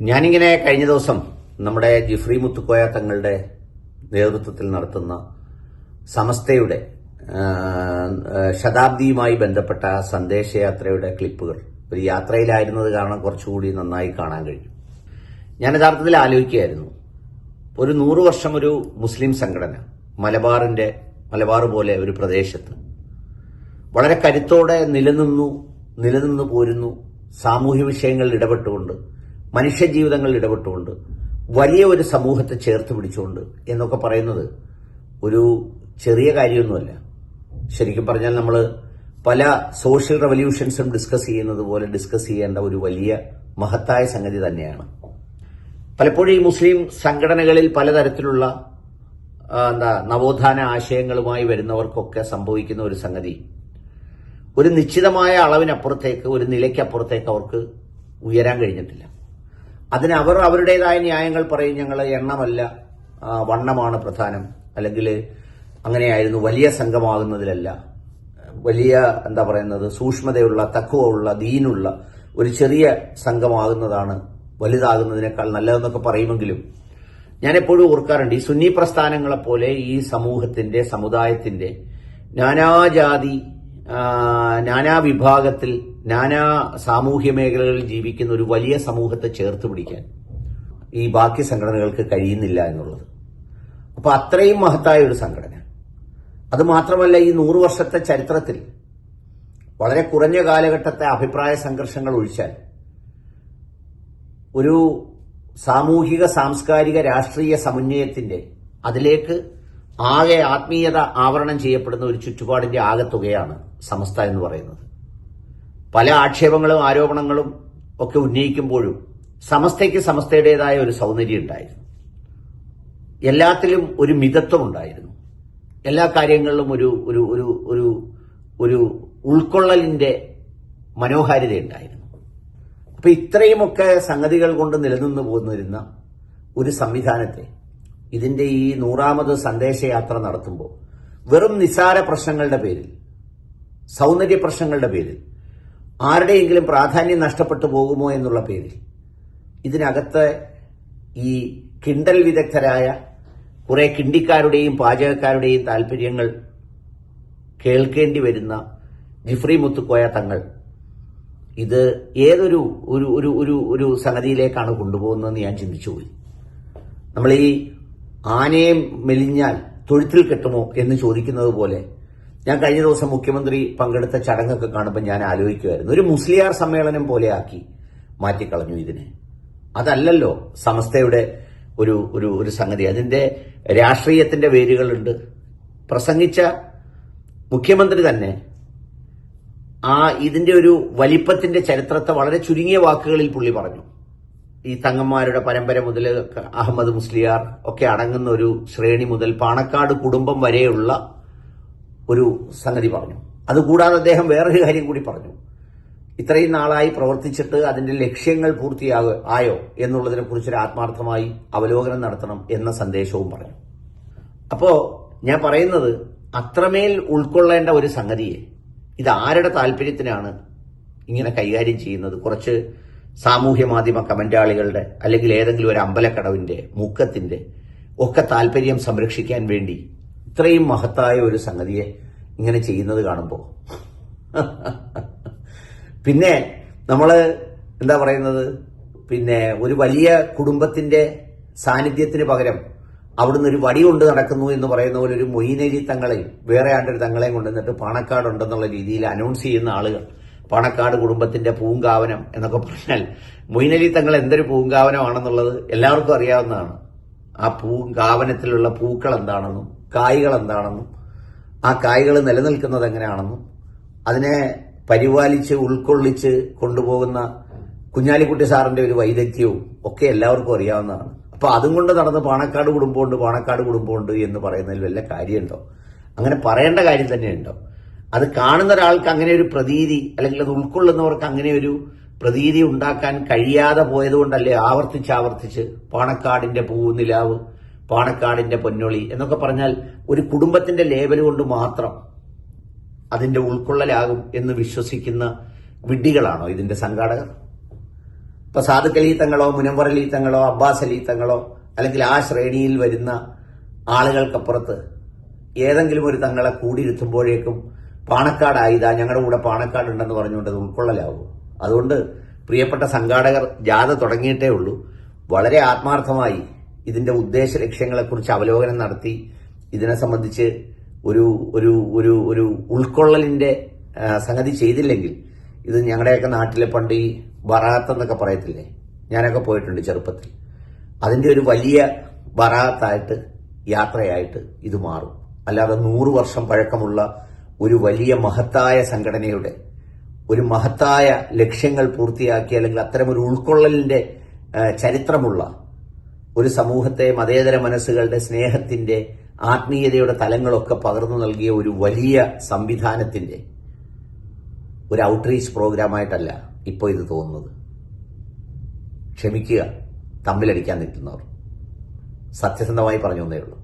ഞാനിങ്ങനെ കഴിഞ്ഞ ദിവസം നമ്മുടെ ജിഫ്രി മുത്തുക്കോയ തങ്ങളുടെ നേതൃത്വത്തിൽ നടത്തുന്ന സമസ്തയുടെ ശതാബ്ദിയുമായി ബന്ധപ്പെട്ട സന്ദേശയാത്രയുടെ ക്ലിപ്പുകൾ ഒരു യാത്രയിലായിരുന്നത് കാരണം കുറച്ചുകൂടി നന്നായി കാണാൻ കഴിഞ്ഞു. ഞാൻ യഥാർത്ഥത്തിൽ ആലോചിക്കുകയായിരുന്നു, ഒരു 100 വർഷം ഒരു മുസ്ലിം സംഘടന മലബാർ പോലെ ഒരു പ്രദേശത്ത് വളരെ കരുത്തോടെ നിലനിന്നു പോരുന്നു. സാമൂഹ്യ വിഷയങ്ങളിൽ ഇടപെട്ടുകൊണ്ട്, മനുഷ്യജീവിതങ്ങളിൽ ഇടപെട്ടുകൊണ്ട്, വലിയ ഒരു സമൂഹത്തെ ചേർത്ത് പിടിച്ചുകൊണ്ട് എന്നൊക്കെ പറയുന്നത് ഒരു ചെറിയ കാര്യമൊന്നുമല്ല. ശരിക്കും പറഞ്ഞാൽ നമ്മൾ പല സോഷ്യൽ റവല്യൂഷൻസും ഡിസ്കസ് ചെയ്യുന്നത് പോലെ ഡിസ്കസ് ചെയ്യേണ്ട ഒരു വലിയ മഹത്തായ സംഗതി തന്നെയാണ്. പലപ്പോഴും ഈ മുസ്ലിം സംഘടനകളിൽ പലതരത്തിലുള്ള നവോത്ഥാന ആശയങ്ങളുമായി വരുന്നവർക്കൊക്കെ സംഭവിക്കുന്ന ഒരു സംഗതി, ഒരു നിശ്ചിതമായ അളവിനപ്പുറത്തേക്ക്, ഒരു നിലയ്ക്കപ്പുറത്തേക്ക് അവർക്ക് ഉയരാൻ കഴിഞ്ഞിട്ടില്ല. അതിന് അവർ അവരുടേതായ ന്യായങ്ങൾ പറയും. ഞങ്ങൾ എണ്ണമല്ല, വണ്ണമാണ് പ്രധാനം, അല്ലെങ്കിൽ അങ്ങനെയായിരുന്നു, വലിയ സംഘമാകുന്നതിലല്ല, വലിയ സൂക്ഷ്മതയുള്ള, തഖ്വയുള്ള, ദീനുള്ള ഒരു ചെറിയ സംഘമാകുന്നതാണ് വലുതാകുന്നതിനേക്കാൾ നല്ലതെന്നൊക്കെ പറയുമെങ്കിലും ഞാൻ എപ്പോഴും ഓർക്കാറുണ്ട്, ഈ സുന്നി പ്രസ്ഥാനങ്ങളെപ്പോലെ ഈ സമൂഹത്തിന്റെ, സമുദായത്തിന്റെ നാനാജാതി, നാനാവിഭാഗത്തിൽ, നാനാ സാമൂഹ്യ മേഖലകളിൽ ജീവിക്കുന്ന ഒരു വലിയ സമൂഹത്തെ ചേർത്ത് പിടിക്കാൻ ഈ ബാക്കി സംഘടനകൾക്ക് കഴിയുന്നില്ല എന്നുള്ളത്. അപ്പൊ അത്രയും മഹത്തായ ഒരു സംഘടന, അത് മാത്രമല്ല ഈ 100 വർഷത്തെ ചരിത്രത്തിൽ വളരെ കുറഞ്ഞ കാലഘട്ടത്തെ അഭിപ്രായ സംഘർഷങ്ങൾ ഒഴിച്ചാൽ ഒരു സാമൂഹിക, സാംസ്കാരിക, രാഷ്ട്രീയ സമന്വയത്തിന്റെ, അതിലേക്ക് ആകെ ആത്മീയത ആവരണം ചെയ്യപ്പെടുന്ന ഒരു ചുറ്റുപാടിന്റെ ആകെത്തുകയാണ് സമസ്ത എന്ന് പറയുന്നത്. പല ആക്ഷേപങ്ങളും ആരോപണങ്ങളും ഒക്കെ ഉന്നയിക്കുമ്പോഴും സമസ്തയ്ക്ക് സമസ്തയുടേതായ ഒരു സൗന്ദര്യം ഉണ്ടായിരുന്നു. എല്ലാത്തിലും ഒരു മിതത്വം ഉണ്ടായിരുന്നു. എല്ലാ കാര്യങ്ങളിലും ഒരു ഒരു ഒരു ഒരു ഒരു ഉൾക്കൊള്ളലിന്റെ മനോഹാരിത ഉണ്ടായിരുന്നു. അപ്പൊ ഇത്രയുമൊക്കെ സംഗതികൾ കൊണ്ട് നിലനിന്നു പോന്നിരുന്ന ഒരു സംവിധാനത്തെ ഇതിന്റെ ഈ 100ാമത് സന്ദേശയാത്ര നടത്തുമ്പോൾ വെറും നിസ്സാര പ്രശ്നങ്ങളുടെ പേരിൽ, സൗന്ദര്യ പ്രശ്നങ്ങളുടെ പേരിൽ, ആരുടെയെങ്കിലും പ്രാധാന്യം നഷ്ടപ്പെട്ടു പോകുമോ എന്നുള്ള പേരിൽ ഇതിനകത്ത് ഈ കിണ്ടൽ വിദഗ്ധരായ കുറെ കിണ്ടിക്കാരുടെയും പാചകക്കാരുടെയും താല്പര്യങ്ങൾ കേൾക്കേണ്ടി വരുന്ന ജിഫ്രി മുത്തുക്കോയ തങ്ങൾ ഇത് ഏതൊരു ഒരു ഒരു ഒരു ഒരു സംഗതിയിലേക്കാണ് കൊണ്ടുപോകുന്നതെന്ന് ഞാൻ ചിന്തിച്ചുപോയി. നമ്മൾ ഈ ആനയെ മെലിഞ്ഞാൽ തൊഴുത്തിൽ കെട്ടുമോ എന്ന് ചോദിക്കുന്നത് പോലെ ഞാൻ കഴിഞ്ഞ ദിവസം മുഖ്യമന്ത്രി പങ്കെടുത്ത ചടങ്ങൊക്കെ കാണുമ്പോൾ ഞാൻ ആലോചിക്കുമായിരുന്നു, ഒരു മുസ്ലിയാർ സമ്മേളനം പോലെ ആക്കി മാറ്റിക്കളഞ്ഞു ഇതിനെ. അതല്ലല്ലോ സമസ്തയുടെ ഒരു ഒരു ഒരു സംഗതി. അതിന്റെ രാഷ്ട്രീയത്തിന്റെ വേരുകളുണ്ട്. പ്രസംഗിച്ച മുഖ്യമന്ത്രി തന്നെ ഇതിന്റെ ഒരു വലിപ്പത്തിന്റെ ചരിത്രത്തെ വളരെ ചുരുങ്ങിയ വാക്കുകളിൽ പുള്ളി പറഞ്ഞു. ഈ തങ്ങന്മാരുടെ പരമ്പര മുതൽ അഹമ്മദ് മുസ്ലിയാർ ഒക്കെ അടങ്ങുന്ന ഒരു ശ്രേണി മുതൽ പാണക്കാട് കുടുംബം വരെയുള്ള ഒരു സംഗതി പറഞ്ഞു. അതുകൂടാതെ അദ്ദേഹം വേറൊരു കാര്യം കൂടി പറഞ്ഞു. ഇത്രയും നാളായി പ്രവർത്തിച്ചിട്ട് അതിന്റെ ലക്ഷ്യങ്ങൾ ആയോ എന്നുള്ളതിനെ കുറിച്ചൊരു ആത്മാർത്ഥമായി അവലോകനം നടത്തണം എന്ന സന്ദേശവും പറഞ്ഞു. അപ്പോ ഞാൻ പറയുന്നത്, അത്രമേൽ ഉൾക്കൊള്ളേണ്ട ഒരു സംഗതിയെ ഇത് ആരുടെ താല്പര്യത്തിനാണ് ഇങ്ങനെ കൈകാര്യം ചെയ്യുന്നത്? കുറച്ച് സാമൂഹ്യ മാധ്യമ കമന്റാളികളുടെ, അല്ലെങ്കിൽ ഏതെങ്കിലും ഒരു അമ്പലക്കടവിന്റെ, മുക്കത്തിന്റെ ഒക്കെ താല്പര്യം സംരക്ഷിക്കാൻ വേണ്ടി ഇത്രയും മഹത്തായ ഒരു സംഗതിയെ ഇങ്ങനെ ചെയ്യുന്നത് കാണുമ്പോൾ പിന്നെ നമ്മള് പിന്നെ ഒരു വലിയ കുടുംബത്തിന്റെ സാന്നിധ്യത്തിന് പകരം അവിടുന്ന് ഒരു വടി കൊണ്ട് നടക്കുന്നു എന്ന് പറയുന്ന പോലെ ഒരു മൊയ്നലി തങ്ങളെയും വേറെ ആണ്ടൊരു തങ്ങളെയും കൊണ്ടുവന്നിട്ട് പാണക്കാട് ഉണ്ടെന്നുള്ള രീതിയിൽ അനൗൺസ് ചെയ്യുന്ന ആളുകൾ, പാണക്കാട് കുടുംബത്തിന്റെ പൂങ്കാവനം എന്നൊക്കെ പറഞ്ഞാൽ മൊയ്നലി തങ്ങൾ എന്തൊരു പൂങ്കാവനമാണെന്നുള്ളത് എല്ലാവർക്കും അറിയാവുന്നതാണ്. ആ പൂങ്കാവനത്തിലുള്ള പൂക്കൾ എന്താണെന്നും കായ്കൾ എന്താണെന്നും ആ കായ്കൾ നിലനിൽക്കുന്നത് എങ്ങനെയാണെന്നും അതിനെ പരിപാലിച്ച് ഉൾക്കൊള്ളിച്ച് കൊണ്ടുപോകുന്ന കുഞ്ഞാലിക്കുട്ടി സാറിന്റെ ഒരു വൈദഗ്ധ്യവും ഒക്കെ എല്ലാവർക്കും അറിയാവുന്നതാണ്. അപ്പൊ അതും കൊണ്ട് നടന്ന് പാണക്കാട് കുടുംബമുണ്ട് എന്ന് പറയുന്നതിൽ വല്ല കാര്യമുണ്ടോ? അങ്ങനെ പറയേണ്ട കാര്യം തന്നെയുണ്ടോ? അത് കാണുന്ന ഒരാൾക്ക് അങ്ങനെ ഒരു പ്രതീതി, അല്ലെങ്കിൽ അത് ഉൾക്കൊള്ളുന്നവർക്ക് അങ്ങനെ ഒരു പ്രതീതി ഉണ്ടാക്കാൻ കഴിയാതെ പോയതുകൊണ്ടല്ലേ ആവർത്തിച്ച് പാണക്കാടിന്റെ പൂനിലാവ്, പാണക്കാടിന്റെ പൊന്നൊളി എന്നൊക്കെ പറഞ്ഞാൽ ഒരു കുടുംബത്തിന്റെ ലേബൽ കൊണ്ട് മാത്രം അതിന്റെ ഉൾക്കൊള്ളലാകും എന്ന് വിശ്വസിക്കുന്ന വിഡ്ഢികളാണോ ഇതിന്റെ സംഘാടകർ? ഇപ്പൊ സാദുഖ് അലി തങ്ങളോ മുനവ്വർ അലി തങ്ങളോ അബ്ബാസ് അലി തങ്ങളോ അല്ലെങ്കിൽ ആ ശ്രേണിയിൽ വരുന്ന ആളുകൾക്കപ്പുറത്ത് ഏതെങ്കിലും ഒരു തങ്ങളെ കൂടിയിരുത്തുമ്പോഴേക്കും പാണക്കാടായിതാ ഞങ്ങളുടെ കൂടെ പാണക്കാട് ഉണ്ടെന്ന് പറഞ്ഞുകൊണ്ട് അത് ഉൾക്കൊള്ളലാവും. അതുകൊണ്ട് പ്രിയപ്പെട്ട സംഘാടകർ ജാഥ തുടങ്ങിയിട്ടേ ഉള്ളൂ. വളരെ ആത്മാർത്ഥമായി ഇതിന്റെ ഉദ്ദേശ ലക്ഷ്യങ്ങളെക്കുറിച്ച് അവലോകനം നടത്തി ഇതിനെ സംബന്ധിച്ച് ഒരു ഒരു ഒരു ഒരു ഉൾക്കൊള്ളലിന്റെ സംഗതി ചെയ്തില്ലെങ്കിൽ ഇത് ഞങ്ങളുടെയൊക്കെ നാട്ടിലെ പണ്ട് ഈ ബറാത്ത് എന്നൊക്കെ പറയത്തില്ലേ, ഞാനൊക്കെ പോയിട്ടുണ്ട് ചെറുപ്പത്തിൽ. അതിന്റെ ഒരു വലിയ ബറാത്തായിട്ട് യാത്രയായിട്ട് ഇത് മാറും. അല്ലാതെ 100 വർഷം പഴക്കമുള്ള ഒരു വലിയ മഹത്തായ സംഘടനയുടെ ഒരു മഹത്തായ ലക്ഷ്യങ്ങൾ പൂർത്തിയാക്കി അല്ലെങ്കിൽ അത്തരമൊരു ഉൾക്കൊള്ളലിന്റെ ചരിത്രമുള്ള ഒരു സമൂഹത്തെ മതേതര മനസ്സുകളുടെ സ്നേഹത്തിന്റെ ആത്മീയതയുടെ തലങ്ങളൊക്കെ പകർന്നു നൽകിയ ഒരു വലിയ സംവിധാനത്തിന്റെ ഒരു ഔട്ട്റീച്ച് പ്രോഗ്രാമായിട്ടല്ല ഇപ്പോൾ ഇത് തോന്നുന്നത്. ക്ഷമിക്കുക തമ്മിലടിക്കാൻ നിൽക്കുന്നവർ. സത്യസന്ധമായി പറഞ്ഞു എന്നേ ഉള്ളൂ.